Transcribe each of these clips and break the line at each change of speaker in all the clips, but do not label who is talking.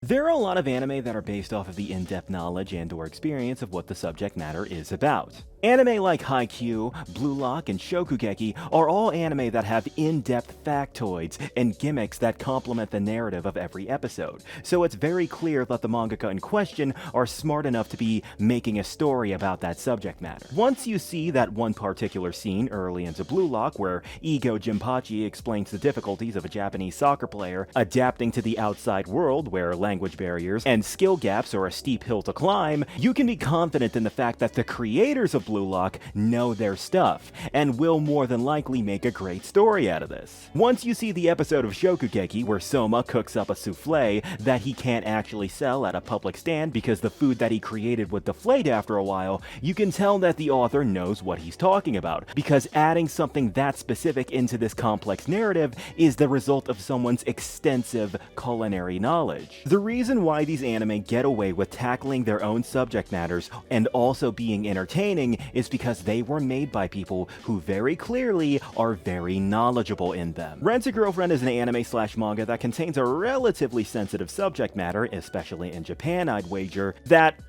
There are a lot of anime that are based off of the in-depth knowledge and/or experience of what the subject matter is about. Anime like Haikyuu, Blue Lock, and Shokugeki are all anime that have in-depth factoids and gimmicks that complement the narrative of every episode, so it's very clear that the mangaka in question are smart enough to be making a story about that subject matter. Once you see that one particular scene early into Blue Lock where Ego Jinpachi explains the difficulties of a Japanese soccer player adapting to the outside world where language barriers and skill gaps are a steep hill to climb, you can be confident in the fact that the creators of Blue Lock know their stuff, and will more than likely make a great story out of this. Once you see the episode of Shokugeki where Soma cooks up a souffle that he can't actually sell at a public stand because the food that he created would deflate after a while, you can tell that the author knows what he's talking about, because adding something that specific into this complex narrative is the result of someone's extensive culinary knowledge. The reason why these anime get away with tackling their own subject matters and also being entertaining is because they were made by people who very clearly are very knowledgeable in them. Rent-a-Girlfriend is an anime/manga that contains a relatively sensitive subject matter, especially in Japan, I'd wager, that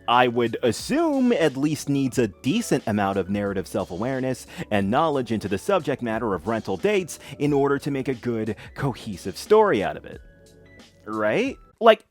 I would assume at least needs a decent amount of narrative self-awareness and knowledge into the subject matter of rental dates in order to make a good, cohesive story out of it. Right? Like,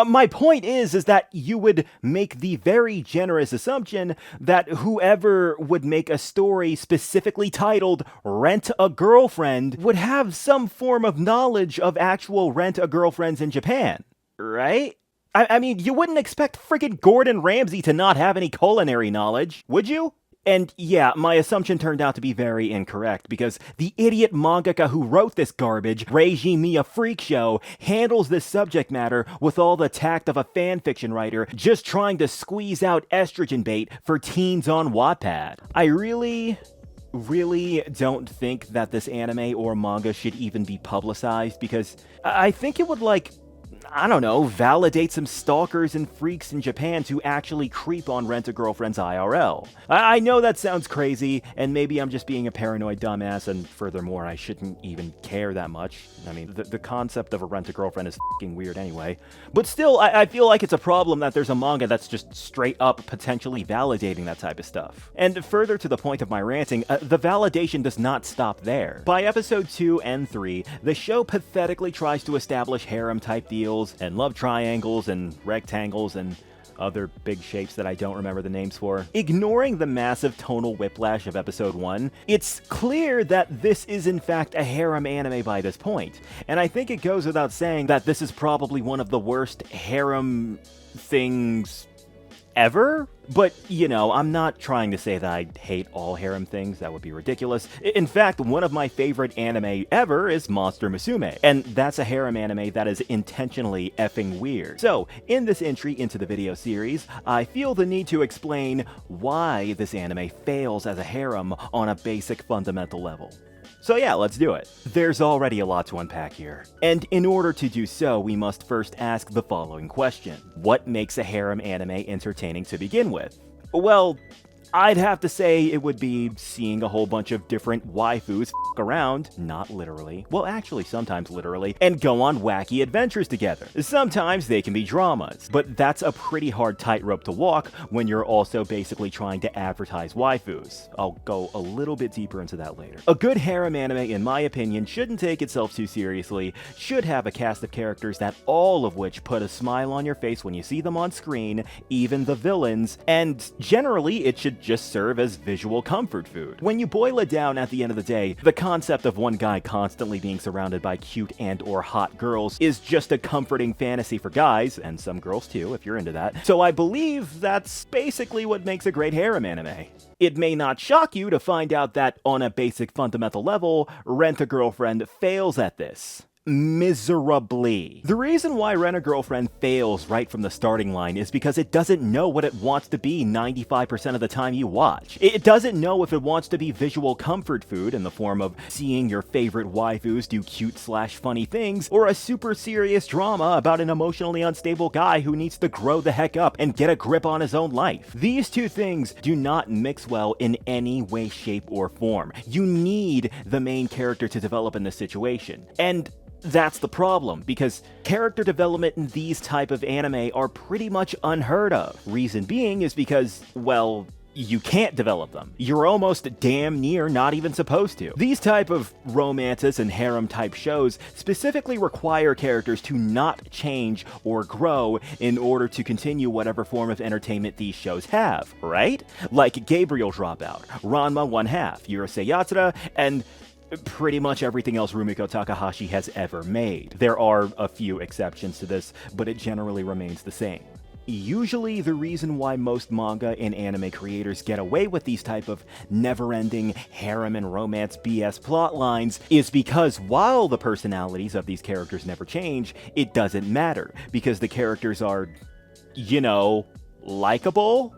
my point is that you would make the very generous assumption that whoever would make a story specifically titled Rent a Girlfriend would have some form of knowledge of actual rent-a-girlfriends in Japan, right? I mean, you wouldn't expect friggin' Gordon Ramsay to not have any culinary knowledge, would you? And yeah, my assumption turned out to be very incorrect, because the idiot mangaka who wrote this garbage, Reiji Mia Freakshow, handles this subject matter with all the tact of a fanfiction writer just trying to squeeze out estrogen bait for teens on Wattpad. I really don't think that this anime or manga should even be publicized, because I think it would, I don't know, validate some stalkers and freaks in Japan to actually creep on Rent-a-Girlfriend's IRL. I know that sounds crazy, and maybe I'm just being a paranoid dumbass, and furthermore, I shouldn't even care that much. I mean, the concept of a Rent-a-Girlfriend is f***ing weird anyway. But still, I feel like it's a problem that there's a manga that's just straight up potentially validating that type of stuff. And further to the point of my ranting, the validation does not stop there. By episode 2 and 3, the show pathetically tries to establish harem-type deals, and love triangles and rectangles and other big shapes that I don't remember the names for. Ignoring the massive tonal whiplash of episode 1, it's clear that this is in fact a harem anime by this point, and I think it goes without saying that this is probably one of the worst harem things ever? But, you know, I'm not trying to say that I hate all harem things, that would be ridiculous. In fact, one of my favorite anime ever is Monster Musume, and that's a harem anime that is intentionally effing weird. So, in this entry into the video series, I feel the need to explain why this anime fails as a harem on a basic fundamental level. So yeah, let's do it. There's already a lot to unpack here. And in order to do so, we must first ask the following question. What makes a harem anime entertaining to begin with? Well, I'd have to say it would be seeing a whole bunch of different waifus f*** around, not literally, well actually sometimes literally, and go on wacky adventures together. Sometimes they can be dramas, but that's a pretty hard tightrope to walk when you're also basically trying to advertise waifus. I'll go a little bit deeper into that later. A good harem anime, in my opinion, shouldn't take itself too seriously, should have a cast of characters that all of which put a smile on your face when you see them on screen, even the villains, and generally it should just serve as visual comfort food. When you boil it down at the end of the day, the concept of one guy constantly being surrounded by cute and/or hot girls is just a comforting fantasy for guys, and some girls too, if you're into that. So I believe that's basically what makes a great harem anime. It may not shock you to find out that, on a basic fundamental level, Rent-a-Girlfriend fails at this. Miserably. The reason why Rent-a-Girlfriend fails right from the starting line is because it doesn't know what it wants to be 95% of the time you watch. It doesn't know if it wants to be visual comfort food in the form of seeing your favorite waifus do cute/funny things, or a super serious drama about an emotionally unstable guy who needs to grow the heck up and get a grip on his own life. These two things do not mix well in any way, shape, or form. You need the main character to develop in this situation. And that's the problem, because character development in these type of anime are pretty much unheard of. Reason being is because, well, you can't develop them. You're almost damn near not even supposed to. These type of romances and harem type shows specifically require characters to not change or grow in order to continue whatever form of entertainment these shows have, right? Like Gabriel Dropout, Ranma 1/2, Urusei Yatsura, and pretty much everything else Rumiko Takahashi has ever made. There are a few exceptions to this, but it generally remains the same. Usually the reason why most manga and anime creators get away with these type of never-ending harem and romance BS plotlines is because while the personalities of these characters never change, it doesn't matter, because the characters are, you know, likable?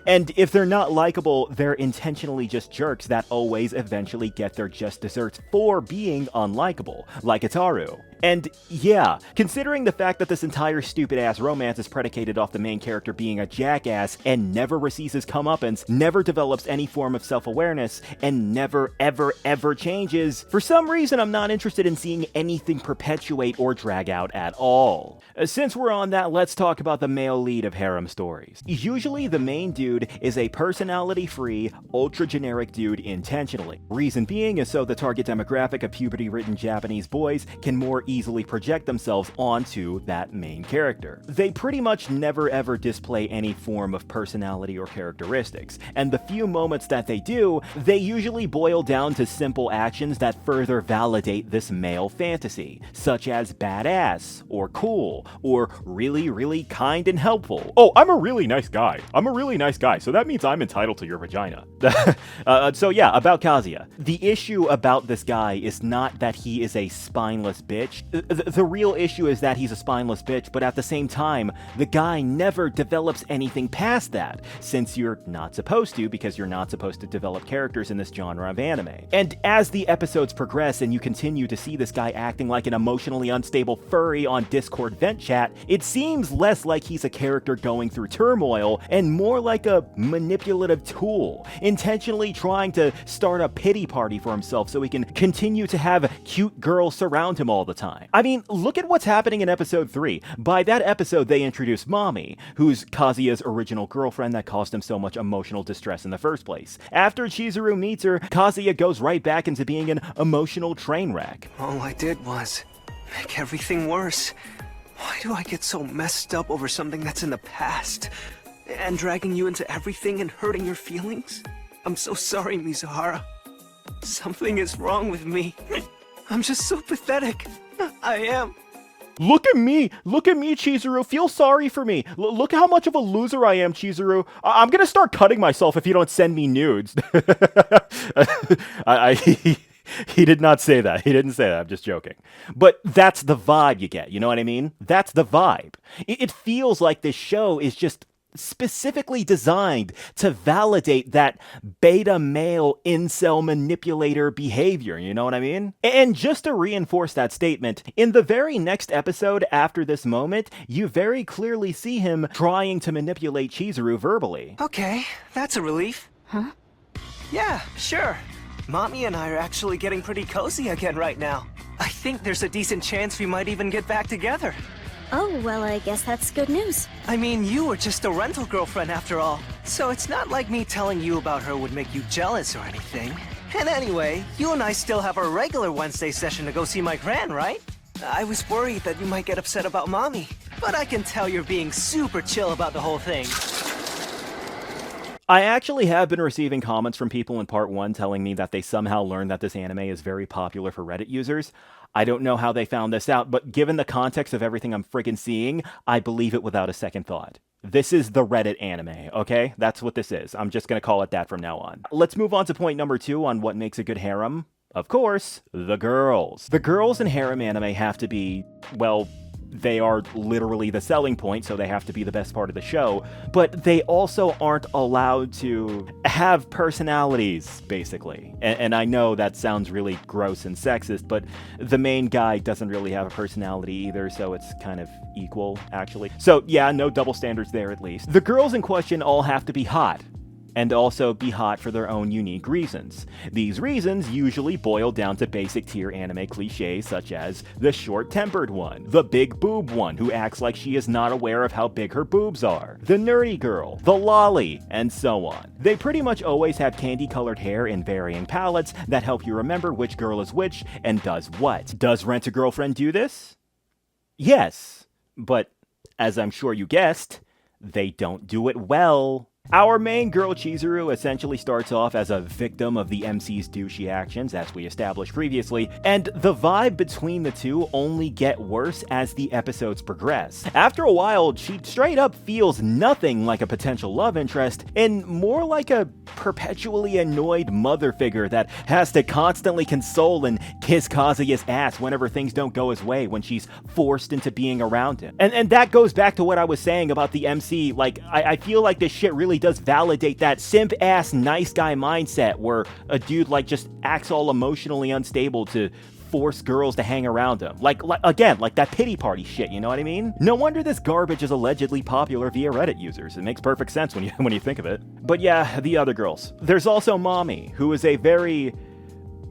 And if they're not likable, they're intentionally just jerks that always eventually get their just desserts for being unlikable, like Itaru. And yeah, considering the fact that this entire stupid-ass romance is predicated off the main character being a jackass and never receives his comeuppance, never develops any form of self-awareness, and never ever ever changes, for some reason I'm not interested in seeing anything perpetuate or drag out at all. Since we're on that, let's talk about the male lead of harem stories. Usually the main dude is a personality-free, ultra-generic dude intentionally. Reason being is so the target demographic of puberty-ridden Japanese boys can more easily project themselves onto that main character. They pretty much never ever display any form of personality or characteristics, and the few moments that they do, they usually boil down to simple actions that further validate this male fantasy, such as badass, or cool, or really, really kind and helpful. Oh, I'm a really nice guy. I'm a really nice guy, so that means I'm entitled to your vagina. So yeah, about Kazuya. The issue about this guy is not that he is a spineless bitch. The real issue is that he's a spineless bitch, but at the same time, the guy never develops anything past that, since you're not supposed to, because you're not supposed to develop characters in this genre of anime. And as the episodes progress and you continue to see this guy acting like an emotionally unstable furry on Discord vent chat, it seems less like he's a character going through turmoil and more like a manipulative tool, intentionally trying to start a pity party for himself so he can continue to have cute girls surround him all the time. I mean, look at what's happening in episode 3. By that episode, they introduce Mami, who's Kazuya's original girlfriend that caused him so much emotional distress in the first place. After Chizuru meets her, Kazuya goes right back into being an emotional train wreck.
All I did was make everything worse. Why do I get so messed up over something that's in the past? And dragging you into everything and hurting your feelings? I'm so sorry, Mizuhara. Something is wrong with me. I'm just so pathetic. I am.
Look at me, Chizuru, feel sorry for me. Look how much of a loser I am, Chizuru. I'm gonna start cutting myself if you don't send me nudes. He did not say that. He didn't say that. I'm just joking. But that's the vibe you get. You know what I mean? That's the vibe. It feels like this show is just specifically designed to validate that beta male incel manipulator behavior, you know what I mean? And just to reinforce that statement, in the very next episode after this moment, you very clearly see him trying to manipulate Chizuru verbally.
Okay, that's a relief.
Huh?
Yeah, sure. Mommy and I are actually getting pretty cozy again right now. I think there's a decent chance we might even get back together.
Oh, well, I guess that's good news.
I mean, you were just a rental girlfriend after all, so it's not like me telling you about her would make you jealous or anything. And anyway, you and I still have our regular Wednesday session to go see my gran, right? I was worried that you might get upset about Mommy, but I can tell you're being super chill about the whole thing.
I actually have been receiving comments from people in part 1 telling me that they somehow learned that this anime is very popular for Reddit users. I don't know how they found this out, but given the context of everything I'm friggin' seeing, I believe it without a second thought. This is the Reddit anime, okay? That's what this is. I'm just gonna call it that from now on. Let's move on to point number 2 on what makes a good harem. Of course, the girls. The girls in harem anime have to be, well, they are literally the selling point, so they have to be the best part of the show, but they also aren't allowed to have personalities, basically. And I know that sounds really gross and sexist, but the main guy doesn't really have a personality either, so it's kind of equal, actually. So yeah, no double standards there at least. The girls in question all have to be hot. and also be hot for their own unique reasons. These reasons usually boil down to basic tier anime cliches such as the short-tempered one, the big boob one who acts like she is not aware of how big her boobs are, the nerdy girl, the lolly, and so on. They pretty much always have candy-colored hair in varying palettes that help you remember which girl is which and does what. Does Rent-a-Girlfriend do this? Yes, but as I'm sure you guessed, they don't do it well. Our main girl Chizuru essentially starts off as a victim of the MC's douchey actions, as we established previously, and the vibe between the two only get worse as the episodes progress. After a while, she straight up feels nothing like a potential love interest, and more like a perpetually annoyed mother figure that has to constantly console and kiss Kazuya's ass whenever things don't go his way when she's forced into being around him. And that goes back to what I was saying about the MC. Like, I feel like this shit really does validate that simp-ass nice guy mindset where a dude like just acts all emotionally unstable to force girls to hang around him. Like that pity party shit, you know what I mean? No wonder this garbage is allegedly popular via Reddit users. It makes perfect sense when you think of it. But yeah, the other girls. There's also Mommy, who is a very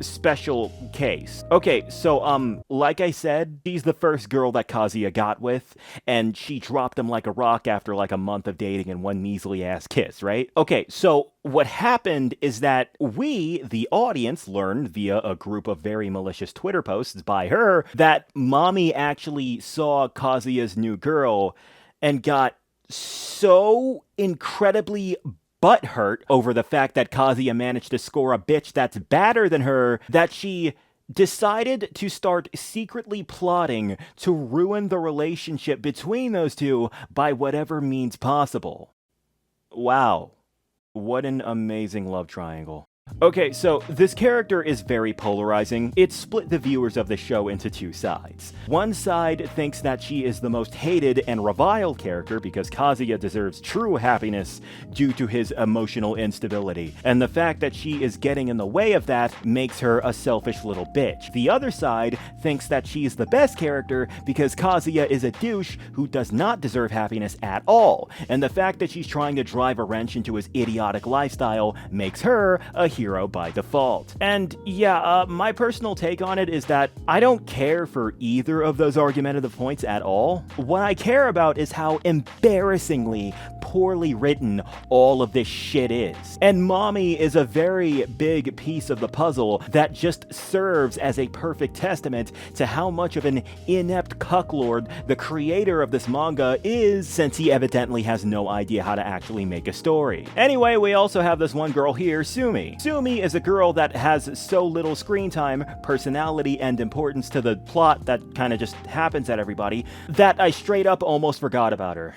special case. Okay, so like I said, she's the first girl that Kazuya got with, and she dropped him like a rock after like a month of dating and one measly ass kiss, right? Okay, so what happened is that we, the audience, learned via a group of very malicious Twitter posts by her that Mommy actually saw Kazuya's new girl and got so incredibly butthurt over the fact that Kazuya managed to score a bitch that's badder than her that she decided to start secretly plotting to ruin the relationship between those two by whatever means possible. Wow. What an amazing love triangle. Okay, so this character is very polarizing. It split the viewers of the show into two sides. One side thinks that she is the most hated and reviled character because Kazuya deserves true happiness due to his emotional instability, and the fact that she is getting in the way of that makes her a selfish little bitch. The other side thinks that she's the best character because Kazuya is a douche who does not deserve happiness at all, and the fact that she's trying to drive a wrench into his idiotic lifestyle makes her a hero by default. And yeah, my personal take on it is that I don't care for either of those argumentative points at all. What I care about is how embarrassingly poorly written all of this shit is. And Mommy is a very big piece of the puzzle that just serves as a perfect testament to how much of an inept cucklord the creator of this manga is, since he evidently has no idea how to actually make a story. Anyway, we also have this one girl here, Sumi. Sumi is a girl that has so little screen time, personality, and importance to the plot that kind of just happens at everybody that I straight up almost forgot about her.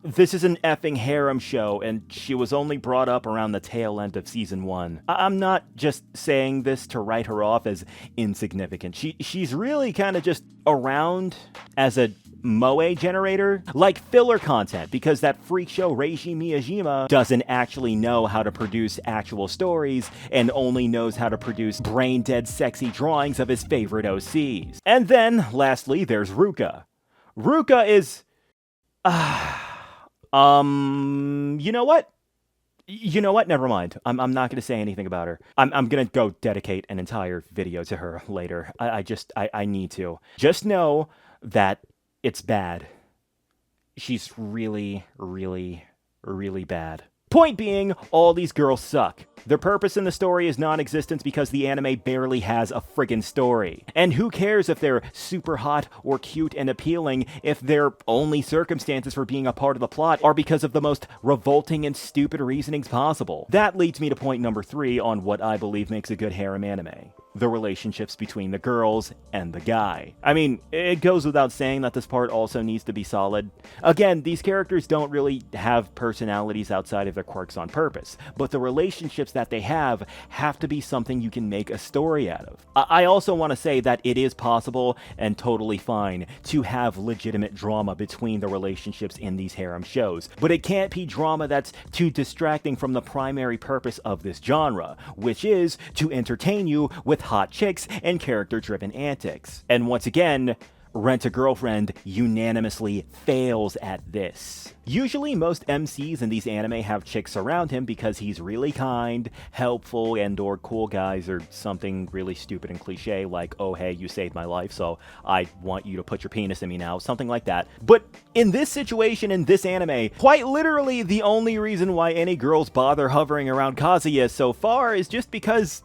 This is an effing harem show, and she was only brought up around the tail end of season 1. I'm not just saying this to write her off as insignificant. She's really kind of just around as a moe generator, like filler content, because that freak show Reiji Miyajima doesn't actually know how to produce actual stories and only knows how to produce brain-dead sexy drawings of his favorite OCs. And then, lastly, there's Ruka. Ruka is... you know what? Never mind. I'm not going to say anything about her. I'm going to go dedicate an entire video to her later. I need to. Just know that it's bad. She's really, really, really bad. Point being, all these girls suck. Their purpose in the story is non-existent because the anime barely has a friggin' story. And who cares if they're super hot or cute and appealing if their only circumstances for being a part of the plot are because of the most revolting and stupid reasonings possible. That leads me to point number 3 on what I believe makes a good harem anime. The relationships between the girls and the guy. I mean, it goes without saying that this part also needs to be solid. Again, these characters don't really have personalities outside of their quirks on purpose, but the relationships that they have to be something you can make a story out of. I also want to say that it is possible and totally fine to have legitimate drama between the relationships in these harem shows, but it can't be drama that's too distracting from the primary purpose of this genre, which is to entertain you with hot chicks and character-driven antics. And once again, Rent-A-Girlfriend unanimously fails at this. Usually, most MCs in these anime have chicks around him because he's really kind, helpful, and/or cool guys, or something really stupid and cliche like, oh hey, you saved my life, so I want you to put your penis in me now, something like that. But in this situation, in this anime, quite literally the only reason why any girls bother hovering around Kazuya so far is just because,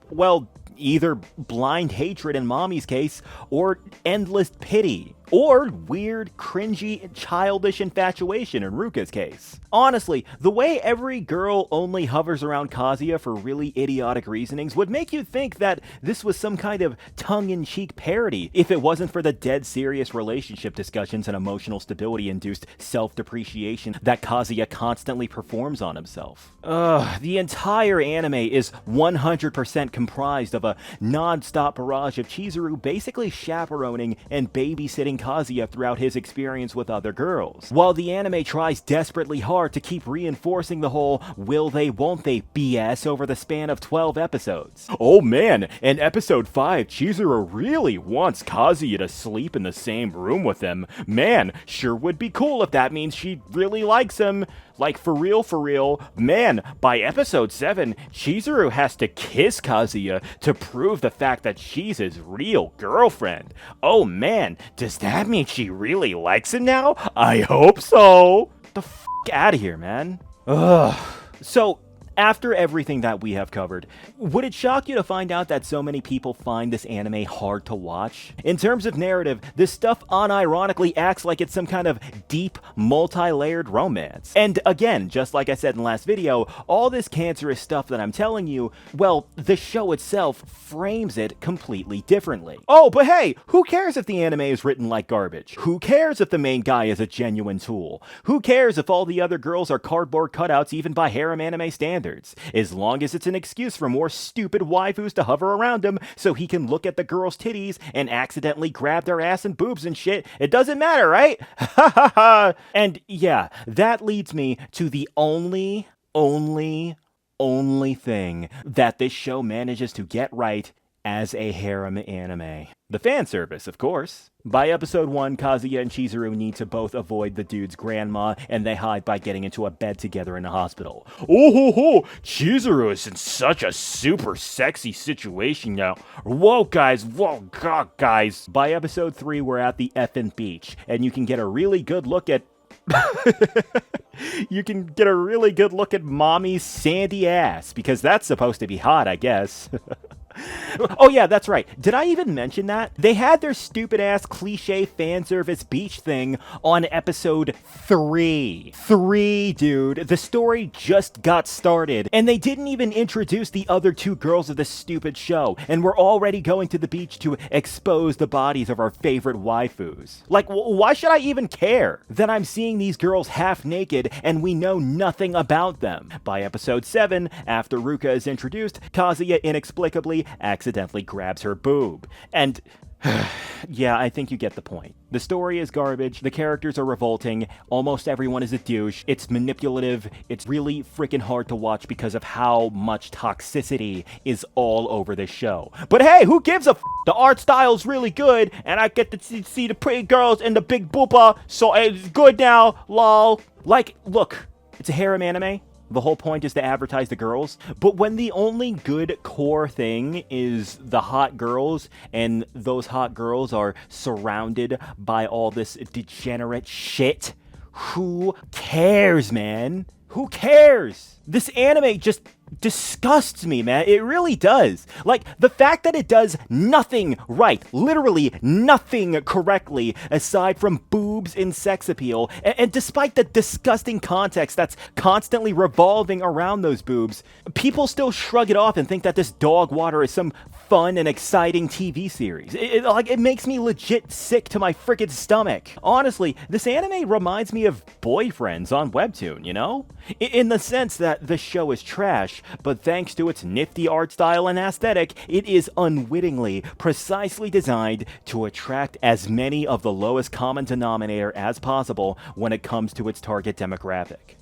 well, either blind hatred in Mommy's case, or endless pity, or weird, cringy, childish infatuation in Ruka's case. Honestly, the way every girl only hovers around Kazuya for really idiotic reasonings would make you think that this was some kind of tongue-in-cheek parody if it wasn't for the dead serious relationship discussions and emotional stability-induced self-depreciation that Kazuya constantly performs on himself. The entire anime is 100% comprised of a non-stop barrage of Chizuru basically chaperoning and babysitting Kazuya throughout his experience with other girls, while the anime tries desperately hard to keep reinforcing the whole will they won't they BS over the span of 12 episodes. Oh man, in episode 5, Chizuru really wants Kazuya to sleep in the same room with him. Man, sure would be cool if that means she really likes him. Like, for real, man, by episode 7, Chizuru has to kiss Kazuya to prove the fact that she's his real girlfriend. Oh man, does that mean she really likes him now? I hope so. The f*** out of here, man. Ugh. So, after everything that we have covered, would it shock you to find out that so many people find this anime hard to watch? In terms of narrative, this stuff unironically acts like it's some kind of deep, multi-layered romance. And again, just like I said in the last video, all this cancerous stuff that I'm telling you, well, the show itself frames it completely differently. Oh, but hey, who cares if the anime is written like garbage? Who cares if the main guy is a genuine tool? Who cares if all the other girls are cardboard cutouts even by harem anime standards? As long as it's an excuse for more stupid waifus to hover around him so he can look at the girls' titties and accidentally grab their ass and boobs and shit, it doesn't matter, right? Ha ha ha! And yeah, that leads me to the only thing that this show manages to get right as a harem anime. The fan service, of course. By episode 1, Kazuya and Chizuru need to both avoid the dude's grandma, and they hide by getting into a bed together in the hospital. Oh ho ho! Chizuru is in such a super sexy situation now. Whoa guys, whoa god guys. By episode 3, we're at the effing beach, and you can get a really good look at Mommy's sandy ass, because that's supposed to be hot, I guess. Oh yeah, that's right. Did I even mention that? They had their stupid ass cliche fan service beach thing on episode 3. 3, dude. The story just got started, and they didn't even introduce the other 2 girls of this stupid show, and we're already going to the beach to expose the bodies of our favorite waifus. Like, why should I even care? Then I'm seeing these girls half naked, and we know nothing about them. By episode 7, after Ruka is introduced, Kazuya inexplicably accidentally grabs her boob. And yeah, I think you get the point. The story is garbage, the characters are revolting, almost everyone is a douche, it's manipulative, it's really freaking hard to watch because of how much toxicity is all over this show. But hey, who gives a f? The art style's really good, and I get to see the pretty girls and the big boopa, so it's good now, lol. Like, look, it's a harem anime. The whole point is to advertise the girls, but when the only good core thing is the hot girls, and those hot girls are surrounded by all this degenerate shit, who cares, man? Who cares? This anime just disgusts me, man. It really does. Like, the fact that it does nothing right, literally nothing correctly, aside from boobs and sex appeal, and despite the disgusting context that's constantly revolving around those boobs, people still shrug it off and think that this dog water is some fun and exciting TV series. It makes me legit sick to my frickin' stomach. Honestly, this anime reminds me of Boyfriends on Webtoon, you know? In the sense that the show is trash, but thanks to its nifty art style and aesthetic, it is unwittingly precisely designed to attract as many of the lowest common denominator as possible when it comes to its target demographic.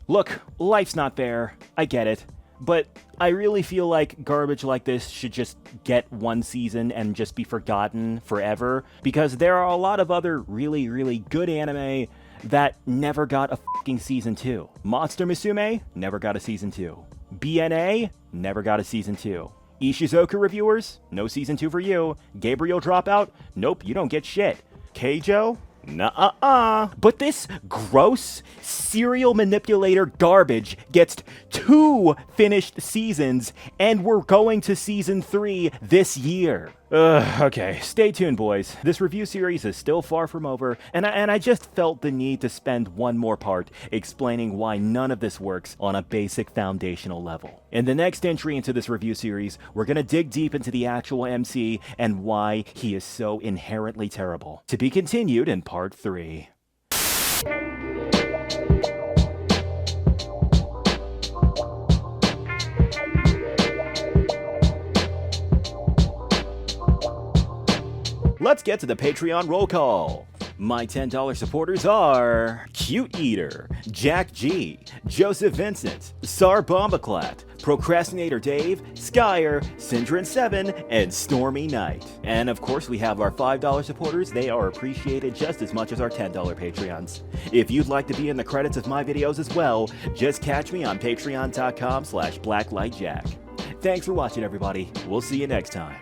Look, life's not fair, I get it. but I really feel like garbage like this should just get one season and just be forgotten forever, because there are a lot of other really, really good anime that never got a fucking season 2. Monster Musume never got a season 2. BNA never got a season 2. Ishizoku reviewers, no season 2 for you. Gabriel Dropout, nope, you don't get shit. Keijo, nuh-uh-uh. But this gross serial manipulator garbage gets 2 finished seasons, and we're going to season 3 this year. Okay, stay tuned, boys. This review series is still far from over, and I just felt the need to spend one more part explaining why none of this works on a basic foundational level. In the next entry into this review series, we're gonna dig deep into the actual MC and why he is so inherently terrible. To be continued in part 3. Let's get to the Patreon roll call. My $10 supporters are Cute Eater, Jack G, Joseph Vincent, Sar Bombaclat, Procrastinator Dave, Skyer, Syndrin7, and Stormy Knight. And of course we have our $5 supporters. They are appreciated just as much as our $10 Patreons. If you'd like to be in the credits of my videos as well, just catch me on patreon.com/blacklightjack. Thanks for watching, everybody. We'll see you next time.